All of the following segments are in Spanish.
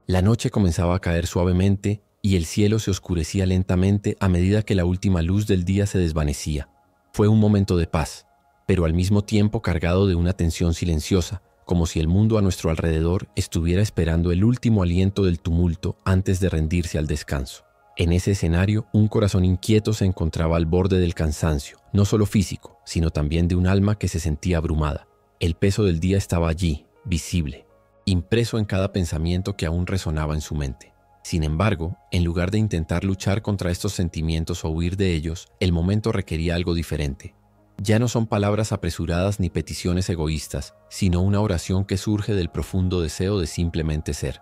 La noche comenzaba a caer suavemente y el cielo se oscurecía lentamente a medida que la última luz del día se desvanecía. Fue un momento de paz, pero al mismo tiempo cargado de una tensión silenciosa, como si el mundo a nuestro alrededor estuviera esperando el último aliento del tumulto antes de rendirse al descanso. En ese escenario, un corazón inquieto se encontraba al borde del cansancio, no solo físico, sino también de un alma que se sentía abrumada. El peso del día estaba allí, visible, impreso en cada pensamiento que aún resonaba en su mente. Sin embargo, en lugar de intentar luchar contra estos sentimientos o huir de ellos, el momento requería algo diferente. Ya no son palabras apresuradas ni peticiones egoístas, sino una oración que surge del profundo deseo de simplemente ser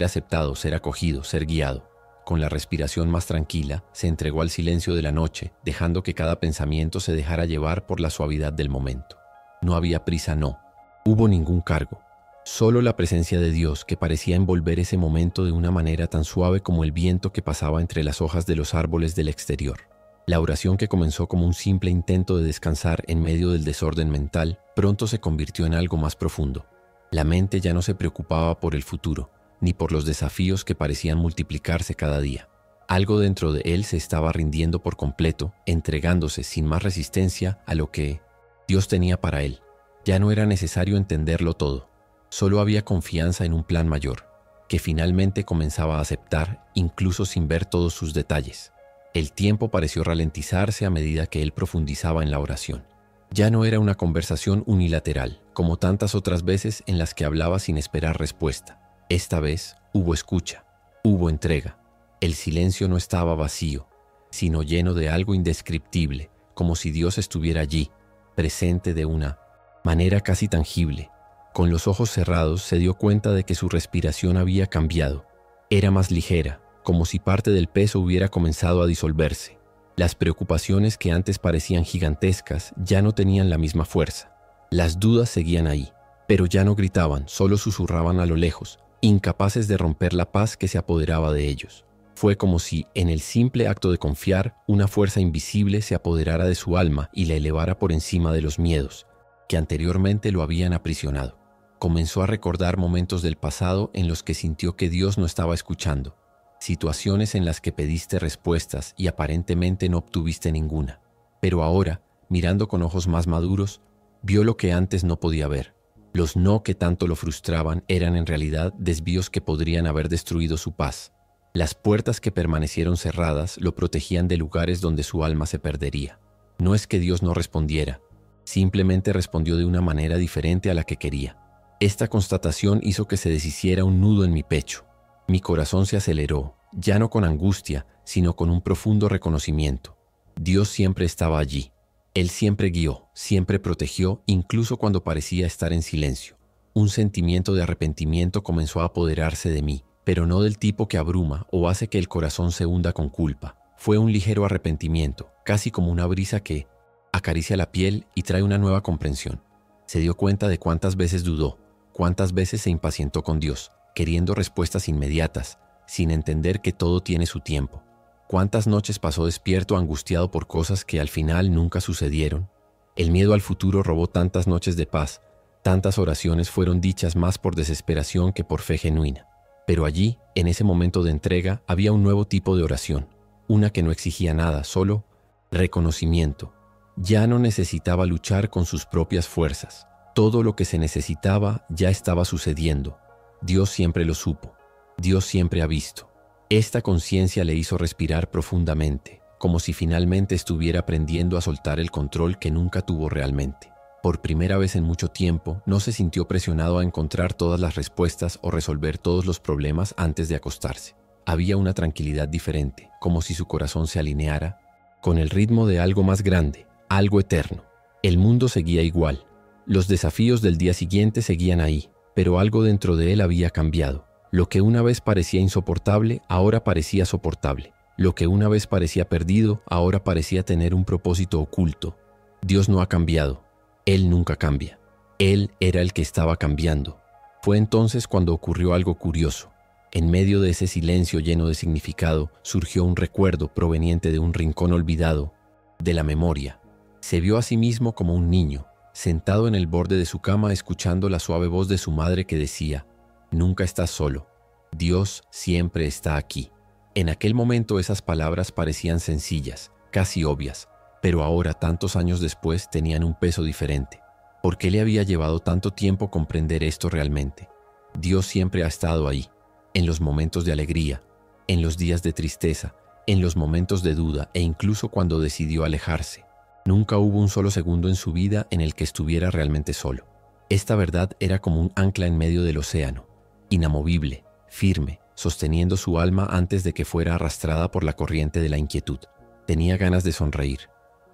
aceptado, ser acogido, ser guiado. Con la respiración más tranquila, se entregó al silencio de la noche, dejando que cada pensamiento se dejara llevar por la suavidad del momento. No había prisa, no. Hubo ningún cargo. Solo la presencia de Dios que parecía envolver ese momento de una manera tan suave como el viento que pasaba entre las hojas de los árboles del exterior. La oración que comenzó como un simple intento de descansar en medio del desorden mental, pronto se convirtió en algo más profundo. La mente ya no se preocupaba por el futuro, ni por los desafíos que parecían multiplicarse cada día. Algo dentro de él se estaba rindiendo por completo, entregándose sin más resistencia a lo que Dios tenía para él. Ya no era necesario entenderlo todo. Solo había confianza en un plan mayor, que finalmente comenzaba a aceptar, incluso sin ver todos sus detalles. El tiempo pareció ralentizarse a medida que él profundizaba en la oración. Ya no era una conversación unilateral, como tantas otras veces en las que hablaba sin esperar respuesta. Esta vez hubo escucha, hubo entrega. El silencio no estaba vacío, sino lleno de algo indescriptible, como si Dios estuviera allí, presente de una manera casi tangible. Con los ojos cerrados se dio cuenta de que su respiración había cambiado. Era más ligera, como si parte del peso hubiera comenzado a disolverse. Las preocupaciones que antes parecían gigantescas ya no tenían la misma fuerza. Las dudas seguían ahí, pero ya no gritaban, solo susurraban a lo lejos, incapaces de romper la paz que se apoderaba de ellos. Fue como si, en el simple acto de confiar, una fuerza invisible se apoderara de su alma y la elevara por encima de los miedos, que anteriormente lo habían aprisionado. Comenzó a recordar momentos del pasado en los que sintió que Dios no estaba escuchando, situaciones en las que pediste respuestas y aparentemente no obtuviste ninguna. Pero ahora, mirando con ojos más maduros, vio lo que antes no podía ver. Los no que tanto lo frustraban eran en realidad desvíos que podrían haber destruido su paz. Las puertas que permanecieron cerradas lo protegían de lugares donde su alma se perdería. No es que Dios no respondiera, simplemente respondió de una manera diferente a la que quería. Esta constatación hizo que se deshiciera un nudo en mi pecho. Mi corazón se aceleró, ya no con angustia, sino con un profundo reconocimiento. Dios siempre estaba allí. Él siempre guió, siempre protegió, incluso cuando parecía estar en silencio. Un sentimiento de arrepentimiento comenzó a apoderarse de mí, pero no del tipo que abruma o hace que el corazón se hunda con culpa. Fue un ligero arrepentimiento, casi como una brisa que acaricia la piel y trae una nueva comprensión. Se dio cuenta de cuántas veces dudó, cuántas veces se impacientó con Dios, queriendo respuestas inmediatas, sin entender que todo tiene su tiempo. ¿Cuántas noches pasó despierto angustiado por cosas que al final nunca sucedieron? El miedo al futuro robó tantas noches de paz, tantas oraciones fueron dichas más por desesperación que por fe genuina. Pero allí, en ese momento de entrega, había un nuevo tipo de oración, una que no exigía nada, solo reconocimiento. Ya no necesitaba luchar con sus propias fuerzas. Todo lo que se necesitaba ya estaba sucediendo. Dios siempre lo supo. Dios siempre ha visto. Esta conciencia le hizo respirar profundamente, como si finalmente estuviera aprendiendo a soltar el control que nunca tuvo realmente. Por primera vez en mucho tiempo, no se sintió presionado a encontrar todas las respuestas o resolver todos los problemas antes de acostarse. Había una tranquilidad diferente, como si su corazón se alineara con el ritmo de algo más grande, algo eterno. El mundo seguía igual. Los desafíos del día siguiente seguían ahí, pero algo dentro de él había cambiado. Lo que una vez parecía insoportable, ahora parecía soportable. Lo que una vez parecía perdido, ahora parecía tener un propósito oculto. Dios no ha cambiado. Él nunca cambia. Él era el que estaba cambiando. Fue entonces cuando ocurrió algo curioso. En medio de ese silencio lleno de significado, surgió un recuerdo proveniente de un rincón olvidado, de la memoria. Se vio a sí mismo como un niño, sentado en el borde de su cama escuchando la suave voz de su madre que decía: «Nunca estás solo, Dios siempre está aquí. En aquel momento esas palabras parecían sencillas, casi obvias, pero ahora, tantos años después, tenían un peso diferente. ¿Por qué le había llevado tanto tiempo comprender esto realmente? Dios siempre ha estado ahí, en los momentos de alegría, en los días de tristeza, en los momentos de duda e incluso cuando decidió alejarse. Nunca hubo un solo segundo en su vida en el que estuviera realmente solo. Esta verdad era como un ancla en medio del océano, inamovible, firme, sosteniendo su alma antes de que fuera arrastrada por la corriente de la inquietud. Tenía ganas de sonreír,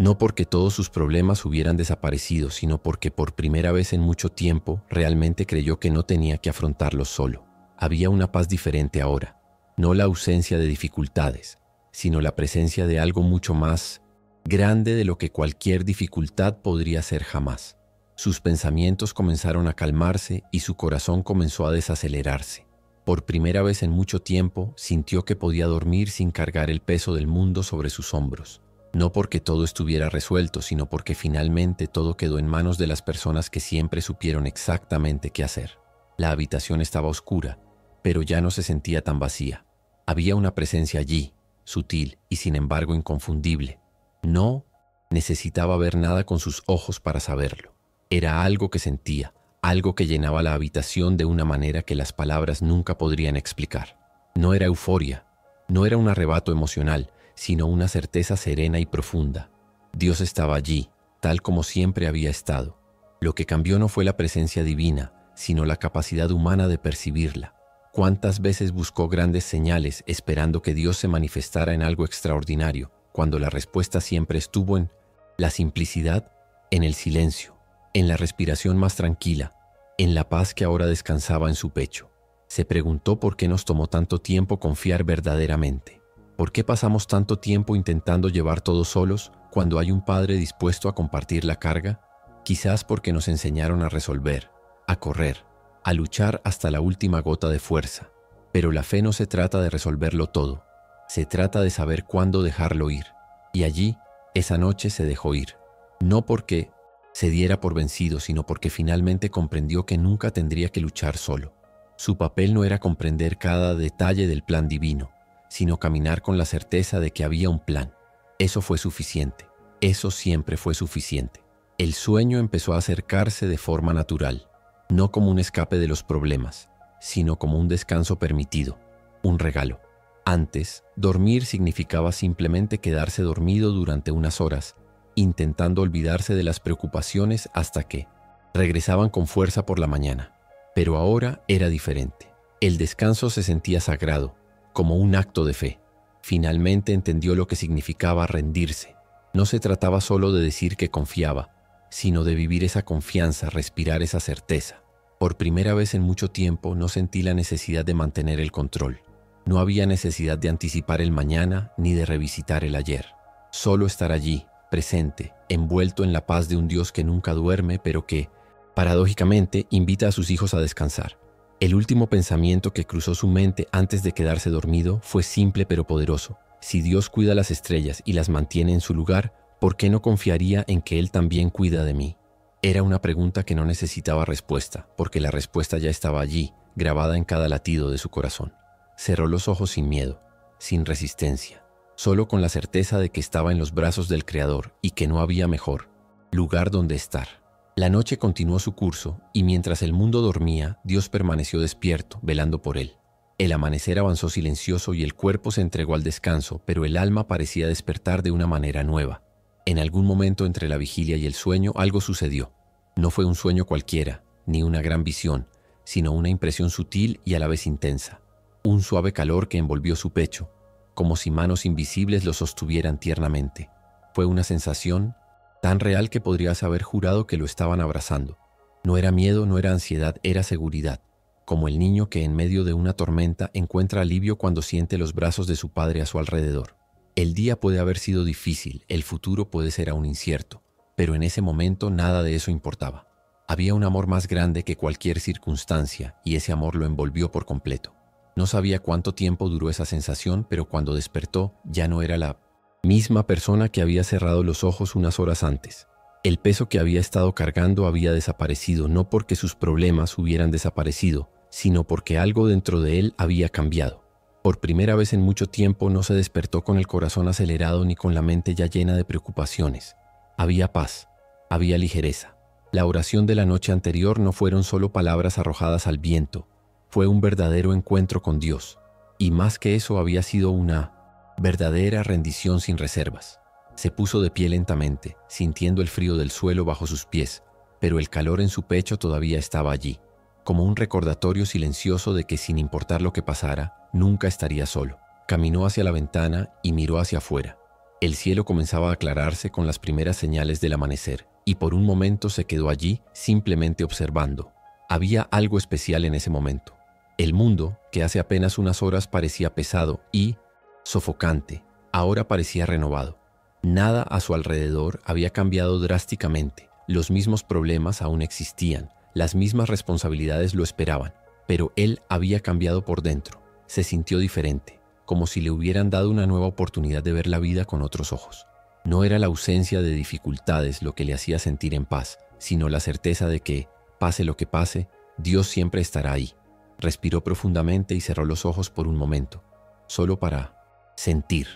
no porque todos sus problemas hubieran desaparecido, sino porque por primera vez en mucho tiempo realmente creyó que no tenía que afrontarlos solo. Había una paz diferente ahora, no la ausencia de dificultades, sino la presencia de algo mucho más grande de lo que cualquier dificultad podría ser jamás. Sus pensamientos comenzaron a calmarse y su corazón comenzó a desacelerarse. Por primera vez en mucho tiempo sintió que podía dormir sin cargar el peso del mundo sobre sus hombros. No porque todo estuviera resuelto, sino porque finalmente todo quedó en manos de las personas que siempre supieron exactamente qué hacer. La habitación estaba oscura, pero ya no se sentía tan vacía. Había una presencia allí, sutil y sin embargo inconfundible. No necesitaba ver nada con sus ojos para saberlo. Era algo que sentía, algo que llenaba la habitación de una manera que las palabras nunca podrían explicar. No era euforia, no era un arrebato emocional, sino una certeza serena y profunda. Dios estaba allí, tal como siempre había estado. Lo que cambió no fue la presencia divina, sino la capacidad humana de percibirla. ¿Cuántas veces buscó grandes señales esperando que Dios se manifestara en algo extraordinario, cuando la respuesta siempre estuvo en la simplicidad, en el silencio, en la respiración más tranquila, en la paz que ahora descansaba en su pecho? Se preguntó por qué nos tomó tanto tiempo confiar verdaderamente. ¿Por qué pasamos tanto tiempo intentando llevar todo solos cuando hay un Padre dispuesto a compartir la carga? Quizás porque nos enseñaron a resolver, a correr, a luchar hasta la última gota de fuerza. Pero la fe no se trata de resolverlo todo. Se trata de saber cuándo dejarlo ir. Y allí, esa noche se dejó ir. No porque se diera por vencido, sino porque finalmente comprendió que nunca tendría que luchar solo. Su papel no era comprender cada detalle del plan divino, sino caminar con la certeza de que había un plan. Eso fue suficiente. Eso siempre fue suficiente. El sueño empezó a acercarse de forma natural, no como un escape de los problemas, sino como un descanso permitido, un regalo. Antes, dormir significaba simplemente quedarse dormido durante unas horas, intentando olvidarse de las preocupaciones hasta que regresaban con fuerza por la mañana. Pero ahora era diferente. El descanso se sentía sagrado, como un acto de fe. Finalmente entendió lo que significaba rendirse. No se trataba solo de decir que confiaba, sino de vivir esa confianza, respirar esa certeza. Por primera vez en mucho tiempo no sentí la necesidad de mantener el control. No había necesidad de anticipar el mañana ni de revisitar el ayer. Solo estar allí, presente, envuelto en la paz de un Dios que nunca duerme, pero que, paradójicamente, invita a sus hijos a descansar. El último pensamiento que cruzó su mente antes de quedarse dormido fue simple pero poderoso. Si Dios cuida las estrellas y las mantiene en su lugar, ¿por qué no confiaría en que Él también cuida de mí? Era una pregunta que no necesitaba respuesta, porque la respuesta ya estaba allí, grabada en cada latido de su corazón. Cerró los ojos sin miedo, sin resistencia, solo con la certeza de que estaba en los brazos del Creador y que no había mejor lugar donde estar. La noche continuó su curso y mientras el mundo dormía, Dios permaneció despierto, velando por él. El amanecer avanzó silencioso y el cuerpo se entregó al descanso, pero el alma parecía despertar de una manera nueva. En algún momento entre la vigilia y el sueño algo sucedió. No fue un sueño cualquiera, ni una gran visión, sino una impresión sutil y a la vez intensa. Un suave calor que envolvió su pecho, como si manos invisibles lo sostuvieran tiernamente. Fue una sensación tan real que podrías haber jurado que lo estaban abrazando. No era miedo, no era ansiedad, era seguridad, como el niño que en medio de una tormenta encuentra alivio cuando siente los brazos de su padre a su alrededor. El día puede haber sido difícil, el futuro puede ser aún incierto, pero en ese momento nada de eso importaba. Había un amor más grande que cualquier circunstancia y ese amor lo envolvió por completo. No sabía cuánto tiempo duró esa sensación, pero cuando despertó ya no era la misma persona que había cerrado los ojos unas horas antes. El peso que había estado cargando había desaparecido, no porque sus problemas hubieran desaparecido, sino porque algo dentro de él había cambiado. Por primera vez en mucho tiempo no se despertó con el corazón acelerado ni con la mente ya llena de preocupaciones. Había paz, había ligereza. La oración de la noche anterior no fueron solo palabras arrojadas al viento, fue un verdadero encuentro con Dios. Y más que eso había sido una verdadera rendición sin reservas. Se puso de pie lentamente, sintiendo el frío del suelo bajo sus pies, pero el calor en su pecho todavía estaba allí, como un recordatorio silencioso de que sin importar lo que pasara, nunca estaría solo. Caminó hacia la ventana y miró hacia afuera. El cielo comenzaba a aclararse con las primeras señales del amanecer, y por un momento se quedó allí simplemente observando. Había algo especial en ese momento. El mundo, que hace apenas unas horas parecía pesado y sofocante, ahora parecía renovado. Nada a su alrededor había cambiado drásticamente. Los mismos problemas aún existían, las mismas responsabilidades lo esperaban, pero él había cambiado por dentro. Se sintió diferente, como si le hubieran dado una nueva oportunidad de ver la vida con otros ojos. No era la ausencia de dificultades lo que le hacía sentir en paz, sino la certeza de que, pase lo que pase, Dios siempre estará ahí. Respiró profundamente y cerró los ojos por un momento, solo para sentir.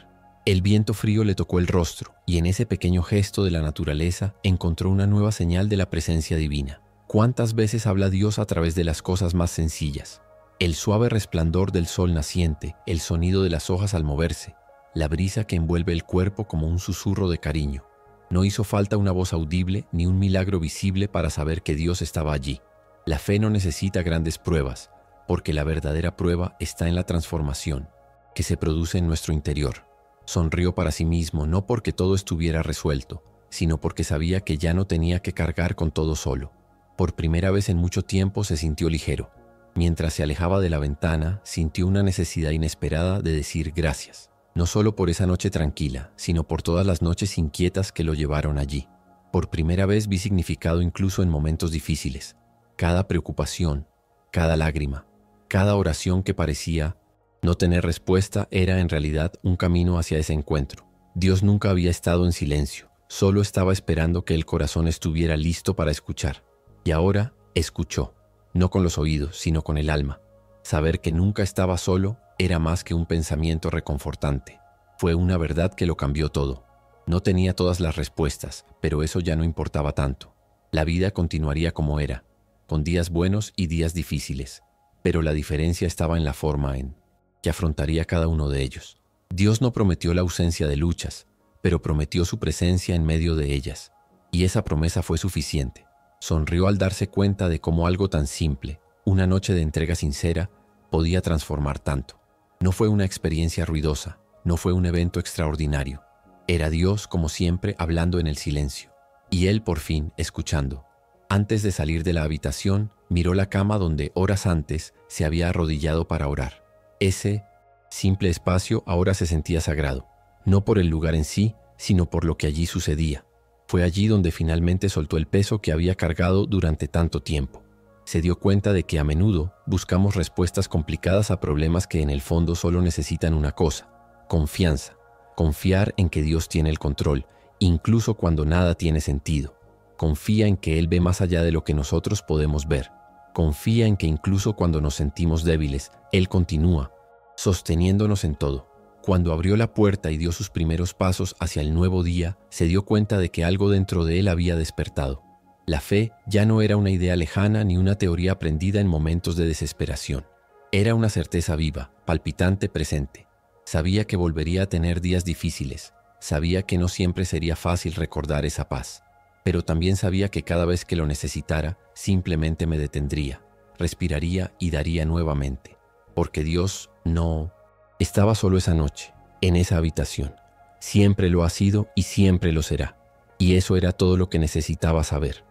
El viento frío le tocó el rostro y en ese pequeño gesto de la naturaleza encontró una nueva señal de la presencia divina. ¿Cuántas veces habla Dios a través de las cosas más sencillas? El suave resplandor del sol naciente, el sonido de las hojas al moverse, la brisa que envuelve el cuerpo como un susurro de cariño. No hizo falta una voz audible ni un milagro visible para saber que Dios estaba allí. La fe no necesita grandes pruebas, porque la verdadera prueba está en la transformación que se produce en nuestro interior. Sonrió para sí mismo no porque todo estuviera resuelto, sino porque sabía que ya no tenía que cargar con todo solo. Por primera vez en mucho tiempo se sintió ligero. Mientras se alejaba de la ventana, sintió una necesidad inesperada de decir gracias. No solo por esa noche tranquila, sino por todas las noches inquietas que lo llevaron allí. Por primera vez vi significado incluso en momentos difíciles. Cada preocupación, cada lágrima, cada oración que parecía no tener respuesta era en realidad un camino hacia ese encuentro. Dios nunca había estado en silencio, solo estaba esperando que el corazón estuviera listo para escuchar. Y ahora escuchó, no con los oídos, sino con el alma. Saber que nunca estaba solo era más que un pensamiento reconfortante. Fue una verdad que lo cambió todo. No tenía todas las respuestas, pero eso ya no importaba tanto. La vida continuaría como era, con días buenos y días difíciles, pero la diferencia estaba en la forma en que afrontaría cada uno de ellos. Dios no prometió la ausencia de luchas, pero prometió su presencia en medio de ellas, y esa promesa fue suficiente. Sonrió al darse cuenta de cómo algo tan simple, una noche de entrega sincera, podía transformar tanto. No fue una experiencia ruidosa, no fue un evento extraordinario. Era Dios, como siempre, hablando en el silencio, y él por fin escuchando. Antes de salir de la habitación, miró la cama donde horas antes se había arrodillado para orar. Ese simple espacio ahora se sentía sagrado, no por el lugar en sí, sino por lo que allí sucedía. Fue allí donde finalmente soltó el peso que había cargado durante tanto tiempo. Se dio cuenta de que a menudo buscamos respuestas complicadas a problemas que en el fondo solo necesitan una cosa: confianza. Confiar en que Dios tiene el control, incluso cuando nada tiene sentido. Confía en que Él ve más allá de lo que nosotros podemos ver. Confía en que incluso cuando nos sentimos débiles, Él continúa, sosteniéndonos en todo. Cuando abrió la puerta y dio sus primeros pasos hacia el nuevo día, se dio cuenta de que algo dentro de él había despertado. La fe ya no era una idea lejana ni una teoría aprendida en momentos de desesperación. Era una certeza viva, palpitante, presente. Sabía que volvería a tener días difíciles. Sabía que no siempre sería fácil recordar esa paz. Pero también sabía que cada vez que lo necesitara, simplemente me detendría, respiraría y daría nuevamente. Porque Dios no estaba solo esa noche, en esa habitación. Siempre lo ha sido y siempre lo será. Y eso era todo lo que necesitaba saber.